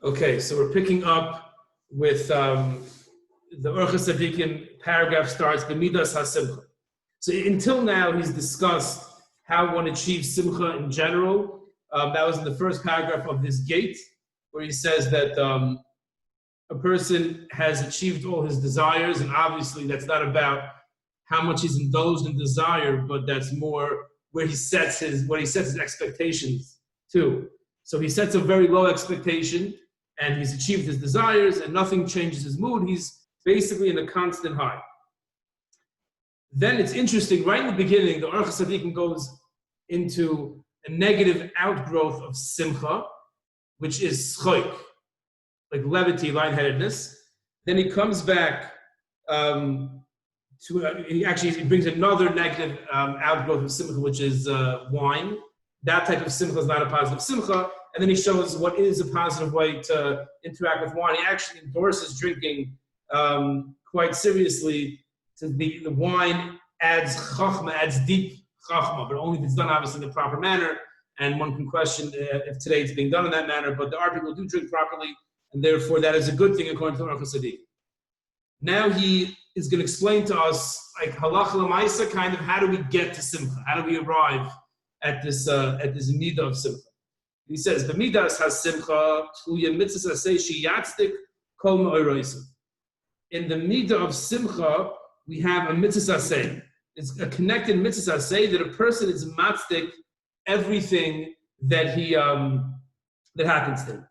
Okay, so we're picking up with the Orchos Tzadikim paragraph starts B'midas Hasimcha. So until now, he's discussed how one achieves simcha in general. That was in the first paragraph of this gate, where he says that a person has achieved all his desires, and obviously that's not about how much he's indulged in desire, but that's more where he sets his expectations to. So he sets a very low expectation, and he's achieved his desires, and nothing changes his mood. He's basically in a constant high. Then it's interesting, right in the beginning, the Orchos Tzadikim goes into a negative outgrowth of simcha, which is schoik, like levity, lightheadedness. Then he comes back he brings another negative outgrowth of simcha, which is wine. That type of simcha is not a positive simcha. And then he shows what is a positive way to interact with wine. He actually endorses drinking quite seriously. So the wine adds chachma, adds deep chachma, but only if it's done obviously in the proper manner. And one can question if today it's being done in that manner, but there are people who do drink properly, and therefore that is a good thing according to the Orchos Tzadikim. Now he is going to explain to us, like halacha l'maisa, kind of how do we get to simcha? How do we arrive at this midah of simcha? He says, the midas has simcha tluya mitzvah aseh sheyatzdik kol ma'orosav. In the midah of simcha, we have a mitzvah aseh. It's a connected mitzvah aseh that a person is matzdik everything that he that happens to him.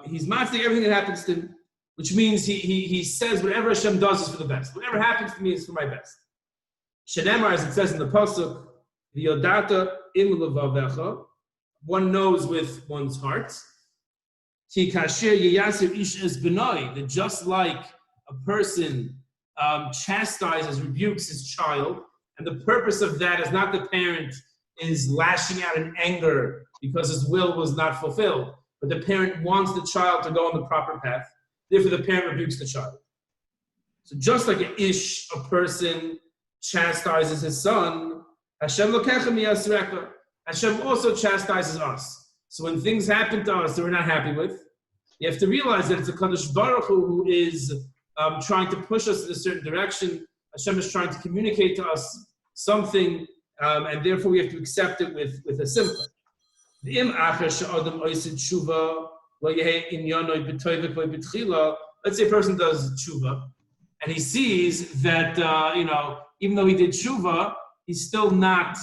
He's matzdik everything that happens to him, which means he says whatever Hashem does is for the best. Whatever happens to me is for my best. Shenemar, as it says in the pasuk, v'yodata im levavecha, one knows with one's heart. Ki kasher yeyasir ish es benoi, that just like a person chastises, rebukes his child, and the purpose of that is not the parent is lashing out in anger because his will was not fulfilled, but the parent wants the child to go on the proper path. Therefore, the parent rebukes the child. So just like a person chastises his son, Hashem lokecha miyasreka. Hashem also chastises us. So when things happen to us that we're not happy with, you have to realize that it's a Kadosh Baruch Hu who is trying to push us in a certain direction. Hashem is trying to communicate to us something, and therefore we have to accept it with a simcha. Let's say a person does tshuva, and he sees that even though he did tshuva, he's still not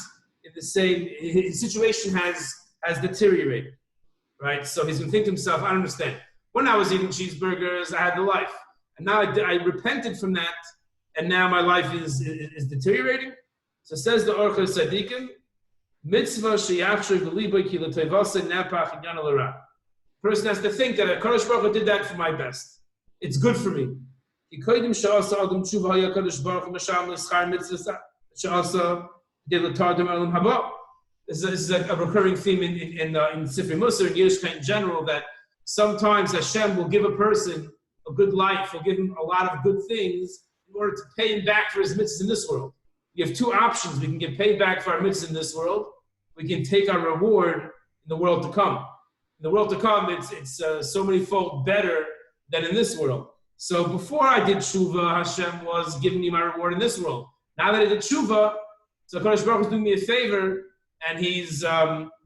in the same. His situation has deteriorated, right? So he's going to think to himself, I don't understand. When I was eating cheeseburgers, I had the life, and now I repented from that, and now my life is deteriorating. So says the Orchos Tzadikim, mitzvah sheyachshav v'liboy ki l'toivasa napach inyan l'ra. Person has to think that Kadosh Baruch Hu did that for my best. It's good for me. This is a recurring theme in Sifrei Musar and Yiddishkeit in general, that sometimes Hashem will give a person a good life, will give him a lot of good things in order to pay him back for his mitzvahs in this world. We have two options. We can get paid back for our mitzvahs in this world. We can take our reward in the world to come. In the world to come, it's so many fold better than in this world. So before I did tshuva, Hashem was giving me my reward in this world. Now that I did tshuva, so Kadosh Baruch Hu is doing me a favor, and he's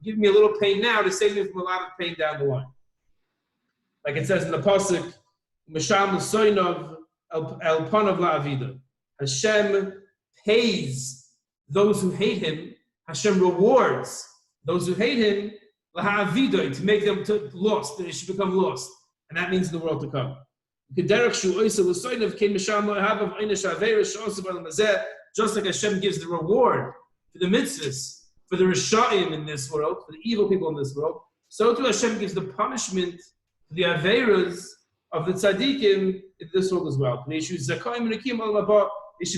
giving me a little pain now to save me from a lot of pain down the line. Like it says in the pasuk, Misham l'soinov el panav la'avida. Hashem pays those who hate him. Hashem rewards those who hate him la'avida, to make them lost, that they should become lost. And that means in the world to come. Just like Hashem gives the reward for the mitzvahs, for the Rishayim in this world, for the evil people in this world, so too Hashem gives the punishment for the Averas of the Tzadikim in this world as well. They should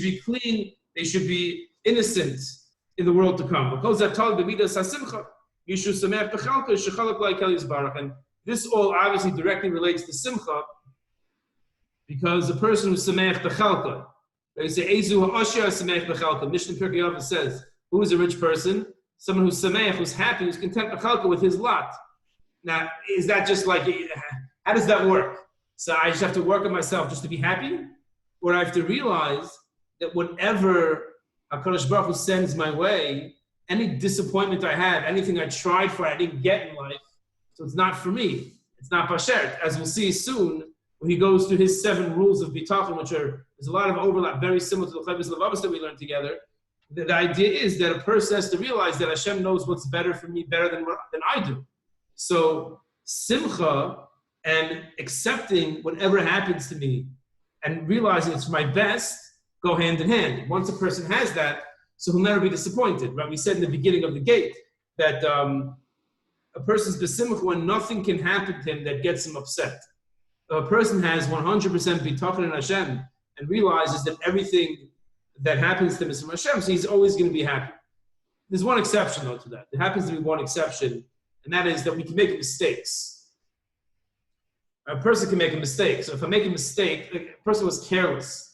be clean, they should be innocent in the world to come. And this all obviously directly relates to Simcha, because the person who's Sameach B'chalka, they say, Ezu ha'ashir Sameach B'chalka. Mishnah Pirkei Avos says, who is a rich person? Someone who's Sameach, who's happy, who's content B'chalka with his lot. Now, is that just like, how does that work? So I just have to work on myself just to be happy? Or I have to realize that whatever HaKadosh Baruch Hu sends my way, any disappointment I have, anything I tried for, I didn't get in life, so it's not for me. It's not Bashert. As we'll see soon, when he goes through his 7 rules of Bitachon, which there's a lot of overlap, very similar to the Chovos HaLevavos that we learned together. The idea is that a person has to realize that Hashem knows what's better for me, better than I do. So Simcha and accepting whatever happens to me and realizing it's for my best go hand in hand. Once a person has that, so he'll never be disappointed. Right? We said in the beginning of the gate that a person's besimcha when nothing can happen to him that gets him upset. If a person has 100% bitachon in Hashem and realizes that everything that happens to him is from Hashem, so he's always going to be happy. There's one exception though to that. There happens to be one exception, and that is that we can make mistakes. A person can make a mistake. So if I make a mistake, like a person was careless.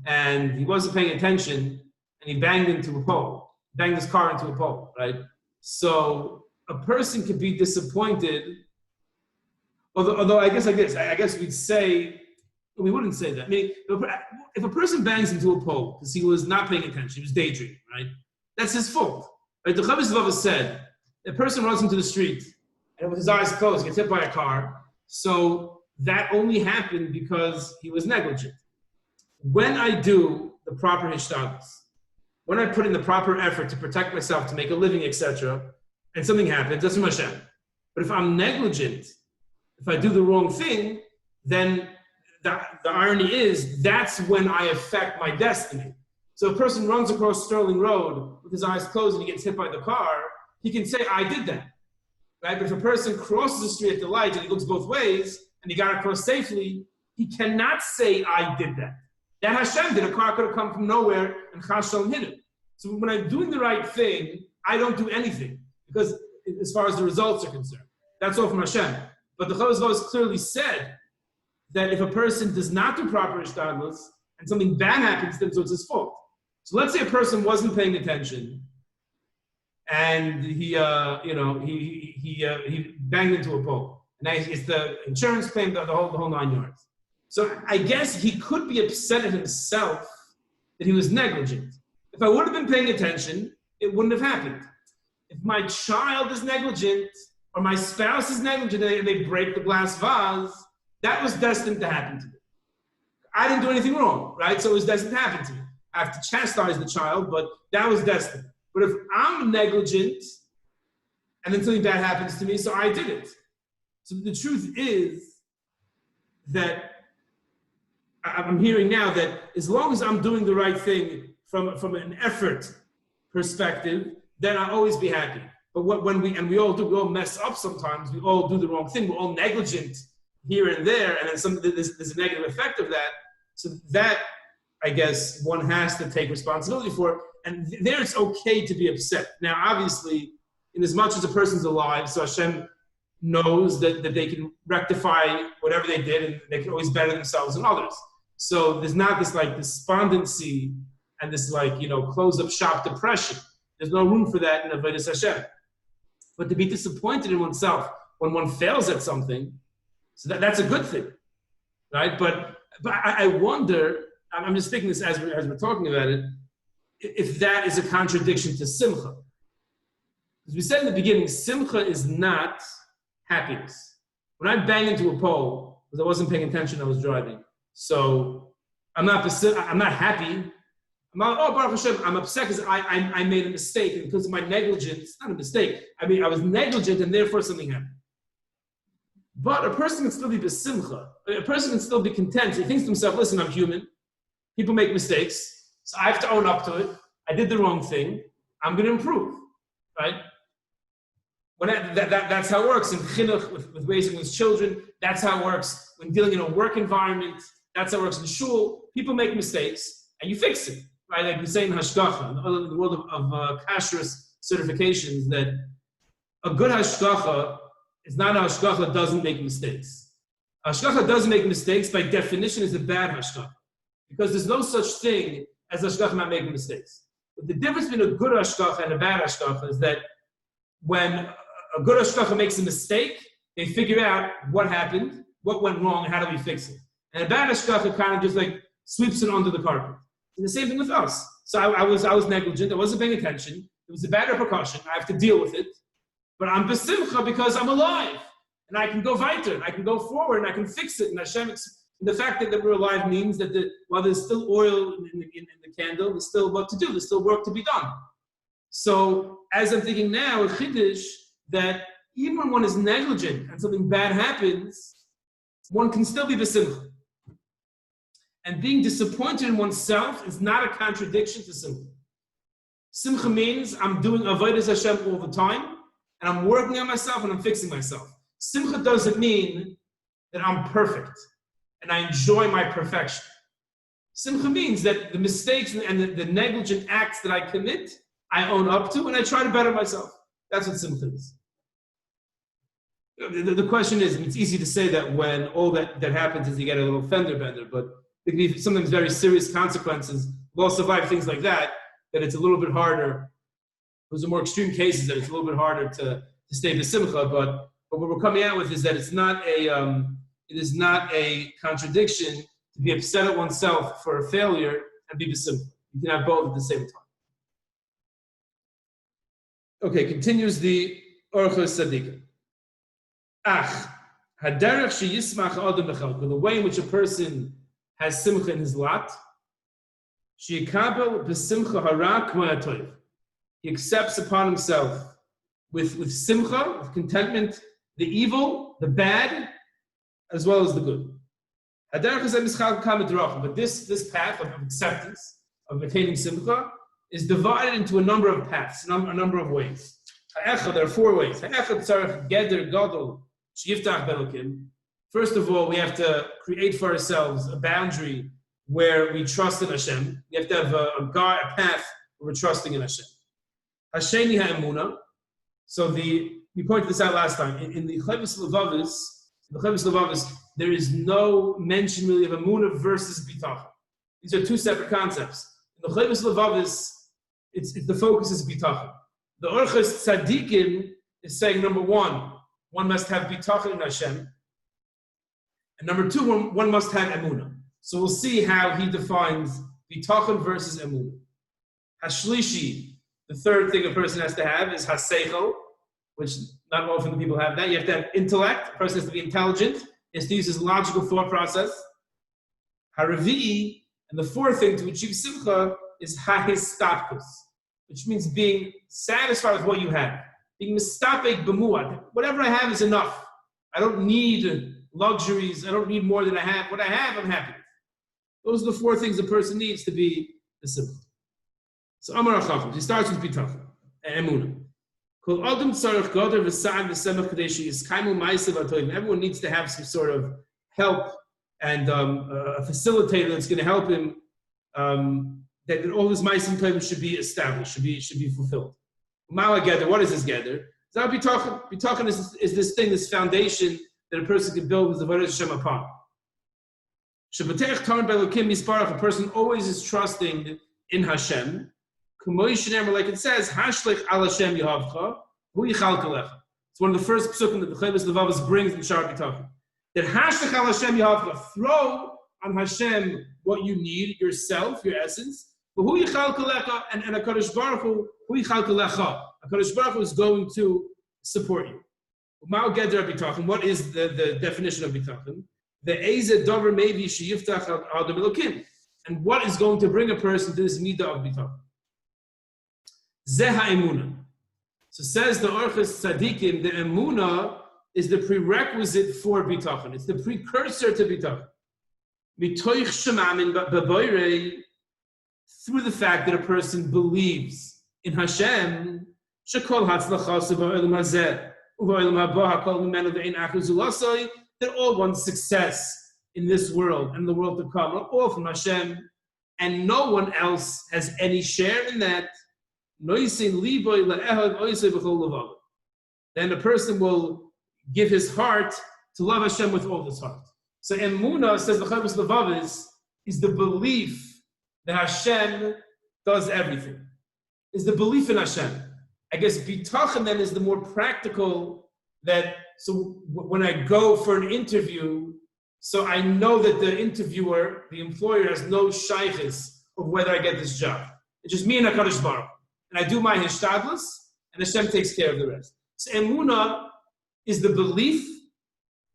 And he wasn't paying attention, and he banged into a pole. Banged his car into a pole, right? So a person could be disappointed. Although I guess we'd say, we wouldn't say that. I mean, if a person bangs into a pole because he was not paying attention, he was daydreaming, right? That's his fault. Right? The Chovos HaLevavos said, a person runs into the street and with his eyes closed, gets hit by a car. So that only happened because he was negligent. When I do the proper hishtadlus, when I put in the proper effort to protect myself, to make a living, etc., and something happens, that's from Hashem. But if I'm negligent, if I do the wrong thing, then the irony is that's when I affect my destiny. So if a person runs across Sterling Road with his eyes closed and he gets hit by the car, he can say, I did that. Right? But if a person crosses the street at the light and he looks both ways and he got across safely, he cannot say, I did that. That Hashem did. A car could have come from nowhere and Chashon hit him. So when I'm doing the right thing, I don't do anything because as far as the results are concerned, that's all from Hashem. But the Chovos HaLevavos clearly said that if a person does not do proper hishtadlus and something bad happens to them, so it's his fault. So let's say a person wasn't paying attention and he banged into a pole. And now it's the insurance claim, the whole 9 yards. So I guess he could be upset at himself that he was negligent. If I would have been paying attention, it wouldn't have happened. If my child is negligent or my spouse is negligent and they break the glass vase, that was destined to happen to me. I didn't do anything wrong, right? So it was destined to happen to me. I have to chastise the child, but that was destined. But if I'm negligent and then something bad happens to me, so I did it. So the truth is that I'm hearing now that as long as I'm doing the right thing from an effort perspective, then I'll always be happy. But when we all mess up sometimes, we all do the wrong thing, we're all negligent here and there, and then there's a negative effect of that. So that, I guess, one has to take responsibility for. And there it's okay to be upset. Now, obviously, in as much as a person's alive, so Hashem knows that they can rectify whatever they did and they can always better themselves than others. So there's not this like despondency and this close-up shop depression. There's no room for that in Avodas Hashem. But to be disappointed in oneself when one fails at something, so that's a good thing, right? But I wonder, I'm just thinking this as we're talking about it, if that is a contradiction to Simcha. As we said in the beginning, Simcha is not happiness. When I bang into a pole, because I wasn't paying attention, I was driving. So I'm not happy. I'm not, Baruch Hashem, I'm upset because I made a mistake, and because of my negligence, it's not a mistake. I mean, I was negligent and therefore something happened. But a person can still be besimcha. A person can still be content. He thinks to himself, listen, I'm human. People make mistakes. So I have to own up to it. I did the wrong thing. I'm going to improve, right? That's how it works in chinuch, with raising his children. That's how it works when dealing in a work environment. That's how it works in shul. People make mistakes, and you fix it, right? Like we say in hashgacha, in the world of kashrus certifications, that a good hashgacha is not a hashgacha that doesn't make mistakes. A hashgacha doesn't make mistakes, by definition, is a bad hashgacha, because there's no such thing as hashgacha not making mistakes. But the difference between a good hashgacha and a bad hashgacha is that when a good hashgacha makes a mistake, they figure out what happened, what went wrong, and how do we fix it. And a bad hashgacha kind of just like sweeps it under the carpet. And the same thing with us. So I was negligent. I wasn't paying attention. It was a bad repercussion. I have to deal with it. But I'm besimcha because I'm alive. And I can go weiter, and I can go forward, and I can fix it. And Hashem, the fact that we're alive means that while there's still oil in the candle, there's still what to do. There's still work to be done. So as I'm thinking now, with Chiddush, that even when one is negligent and something bad happens, one can still be besimcha. And being disappointed in oneself is not a contradiction to simcha. Simcha means I'm doing avodas Hashem all the time, and I'm working on myself and I'm fixing myself. Simcha doesn't mean that I'm perfect and I enjoy my perfection. Simcha means that the mistakes and the negligent acts that I commit, I own up to and I try to better myself. That's what simcha is. The question is, it's easy to say that when all that happens is you get a little fender bender, but it can be sometimes very serious consequences. We'll survive things like that it's a little bit harder. Those are more extreme cases that it's a little bit harder to stay besimcha, but what we're coming out with is that it is not a contradiction to be upset at oneself for a failure and be besimcha. You can have both at the same time. Okay, continues the Orchos Tzadikim. Haderech sheyismach adam b'chalko, the way in which a person has simcha in his lot, sheyikabel b'simcha hara k'ma hatoiv. He accepts upon himself with simcha, with contentment, the evil, the bad, as well as the good. But this path of acceptance, of attaining simcha, is divided into a number of paths, a number of ways. There are 4 ways. First of all, we have to create for ourselves a boundary where we trust in Hashem. We have to have a path where we're trusting in Hashem. Hasheni ha'emuna. So we pointed this out last time. In the Chovos Levavos, there is no mention really of emuna versus bitachon. These are 2 separate concepts. In the Chovos Levavos, the focus is bitachon. The Orchos Tzadikim is saying, number 1, one must have bitachon in Hashem. And number 2, one must have emuna. So we'll see how he defines bitachon versus emuna. Hashlishi, the third thing a person has to have is haseichel, which not often people have that. You have to have intellect. A person has to be intelligent. He has to use his logical thought process. Haravi'i, and the 4th thing to achieve simcha is hahistapkus, which means being satisfied with what you have. Being mistapek b'muad. Whatever I have is enough. I don't need luxuries. I don't need more than I have. What I have, I'm happy with. Those are the 4 things a person needs to be the simcha. So Amar HaChacham, he starts with bitachon and emuna. Everyone needs to have some sort of help and a facilitator that's going to help him, that all his ma'asim tovim should be established, should be fulfilled. What is this gether? Bitachon is this thing, this foundation that a person can build with the avodas Hashem upon. A person always is trusting in Hashem. Like it says, Hashlich al Hashem Yehavcha, hu yichal kalecha. It's one of the first psukim that the Chovos Levavos brings in Shaar Bitachon. That Hashlich al Hashem Yehavcha, throw on Hashem what you need, yourself, your essence. But hu yichal kalecha, and HaKadosh Baruch Hu yichal kalecha. HaKadosh Baruch Hu is going to support you. Ma'u Geder Bitachon, what is the definition of Bitachon? The Eze Dover Mevi Sheyiftach Adam Elokim. And what is going to bring a person to this midah of Bitachon? Zeh ha'emuna. So says the Orchos Tzadikim, the emuna is the prerequisite for bitachon. It's the precursor to bitachon. Mitoich shemamin b'boirei, through the fact that a person believes in Hashem, shekol hatzlachasu ba'olam hazeh u'ba'olam haba hakol mimenu ve'ein achuz ulasoi, that all one's success in this world and the world to come are all from Hashem, and no one else has any share in that. Then the person will give his heart to love Hashem with all his heart. So emuna, says the Chovos Levavos, is the belief that Hashem does everything. Is the belief in Hashem. I guess bitachon then is the more practical that, so when I go for an interview, so I know that the interviewer, the employer, has no shaykhis of whether I get this job. It's just me and HaKadosh Baruch Hu. And I do my hishtadlus, and Hashem takes care of the rest. So emunah is the belief,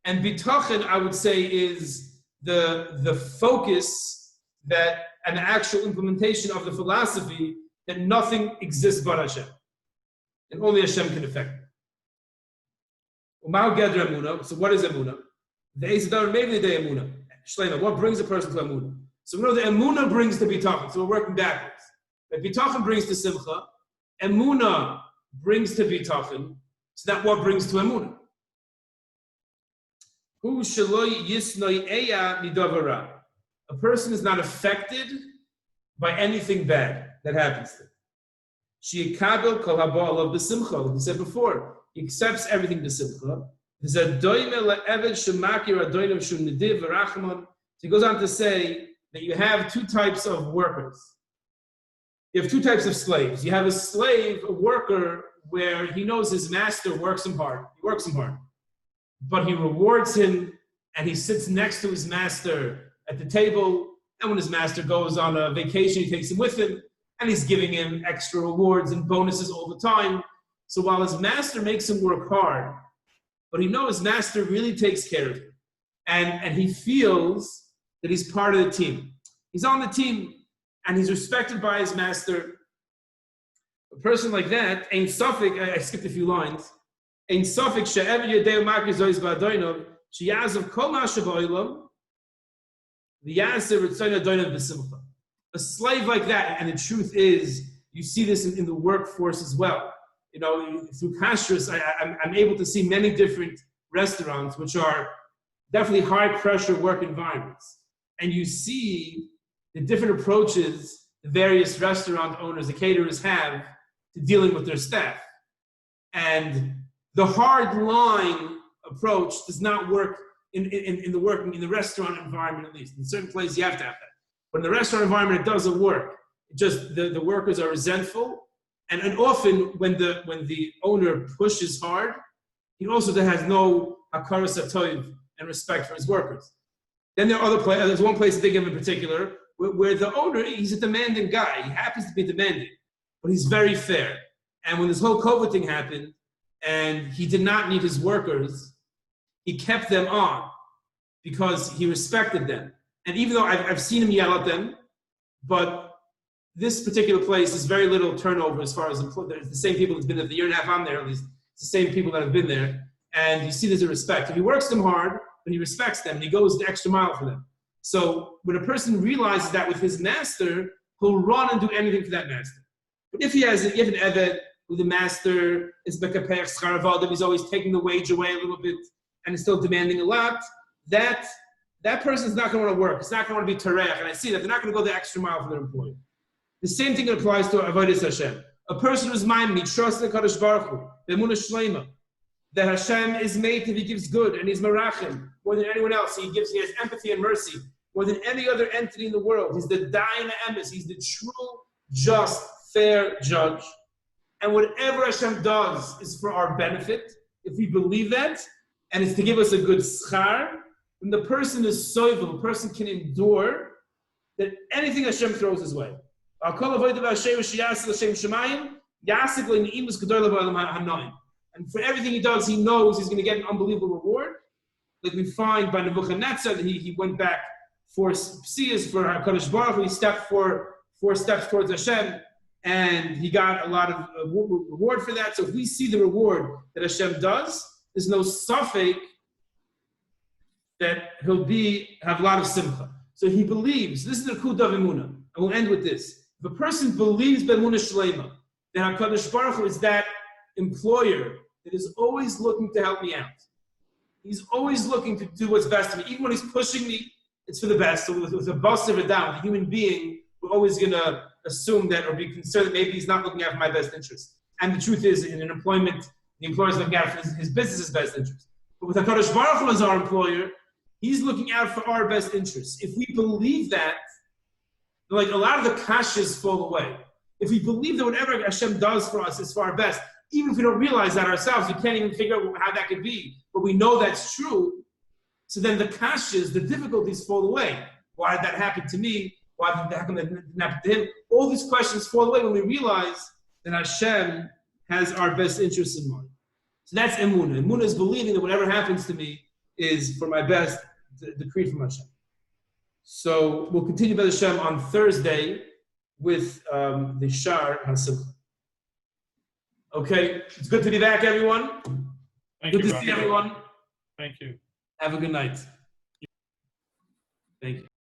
and bitachon, I would say, is the focus that an actual implementation of the philosophy that nothing exists but Hashem. And only Hashem can affect it. So what is emunah? The Eisadar, maybe the emunah. Shleima, what brings a person to emunah? So we know the emunah brings to bitachon. So we're working backwards. But bitachon brings to simcha. Emunah brings to bitachon. So that what brings to emunah. Hu shaloi yisnoi eya midavara. A person is not affected by anything bad that happens to him. Sheikabel kol haba'alav b'simcha. Like we said before, he accepts everything b'simcha. So he goes on to say that you have two types of workers. You have two types of slaves. You have a slave, a worker, where he knows his master works him hard. He works him hard. But he rewards him, and he sits next to his master at the table. And when his master goes on a vacation, he takes him with him, and he's giving him extra rewards and bonuses all the time. So while his master makes him work hard, but he knows his master really takes care of him. And he feels that he's part of the team. He's on the team, and he's respected by his master. A person like that, ain't suffik, I skipped a few lines, ain't suffik, she'ever yedeu makri zois ba'adoinov, she'yazav kol ma'ashav oilam, v'yazav ritzoin adoinov b'simcha. A slave like that, and the truth is, you see this in the workforce as well. You know, through kashrus, I'm able to see many different restaurants, which are definitely high-pressure work environments. And you see the different approaches the various restaurant owners, the caterers have to dealing with their staff. And the hard line approach does not work in the restaurant environment, at least. In certain places, you have to have that. But in the restaurant environment, it doesn't work. It just the workers are resentful. And often when the owner pushes hard, he also has no hakaras hatoiv and respect for his workers. Then there are other places. There's one place to think of in particular where the owner, he's a demanding guy. He happens to be demanding, but he's very fair. And when this whole COVID thing happened, and he did not need his workers, he kept them on because he respected them. And even though I've seen him yell at them, but this particular place is very little turnover as far as employees. It's the same people that's been there the year and a half I'm there, at least. It's the same people that have been there. And you see there's a respect. If he works them hard, but he respects them, and he goes the extra mile for them. So when a person realizes that with his master, he'll run and do anything for that master. But if you have an eved who the master is bekapech schar avadim, he's always taking the wage away a little bit and is still demanding a lot, that person's not going to want to work. It's not going to want to be tarech. And I see that they're not going to go the extra mile for their employee. The same thing applies to avodas Hashem. A person who's minded, he trusts in Kadosh Baruch Hu, the emunah shleima, that Hashem is made if he gives good, and he's merachim more than anyone else. He has empathy and mercy more than any other entity in the world. He's the dayan emes. He's the true, just, fair judge. And whatever Hashem does is for our benefit. If we believe that, and it's to give us a good schar, then the person is soivel. The person can endure that anything Hashem throws his way. And for everything he does, he knows he's going to get an unbelievable reward. Like we find by Nebuchadnezzar, that he went back 4 psiyas for HaKadosh Baruch Hu. He stepped 4 steps towards Hashem, and he got a lot of reward for that. So if we see the reward that Hashem does, there's no suffix that he'll have a lot of simcha. So he believes. This is the Kud of Emunah. And we'll end with this. If a person believes B'emunah Shleima, then HaKadosh Baruch Hu is that employer that is always looking to help me out. He's always looking to do what's best for me. Even when he's pushing me, it's for the best. So with a bust of a down, the human being, we're always going to assume that or be concerned that maybe he's not looking out for my best interest. And the truth is, in an employment, the employer is looking out for his business's best interest. But with HaKadosh Baruch Hu as our employer, he's looking out for our best interests. If we believe that, like a lot of the kashas fall away. If we believe that whatever Hashem does for us is for our best, even if we don't realize that ourselves, we can't even figure out how that could be, but we know that's true. So then the kashas, the difficulties fall away. Why did that happen to me? Why did that happen to him? All these questions fall away when we realize that Hashem has our best interests in mind. So that's emunah. Emunah is believing that whatever happens to me is for my best, decreed from Hashem. So we'll continue by Hashem on Thursday with the Shaar Hasimcha. Okay, it's good to be back, everyone. Good to see everyone. Thank you. Have a good night. Thank you.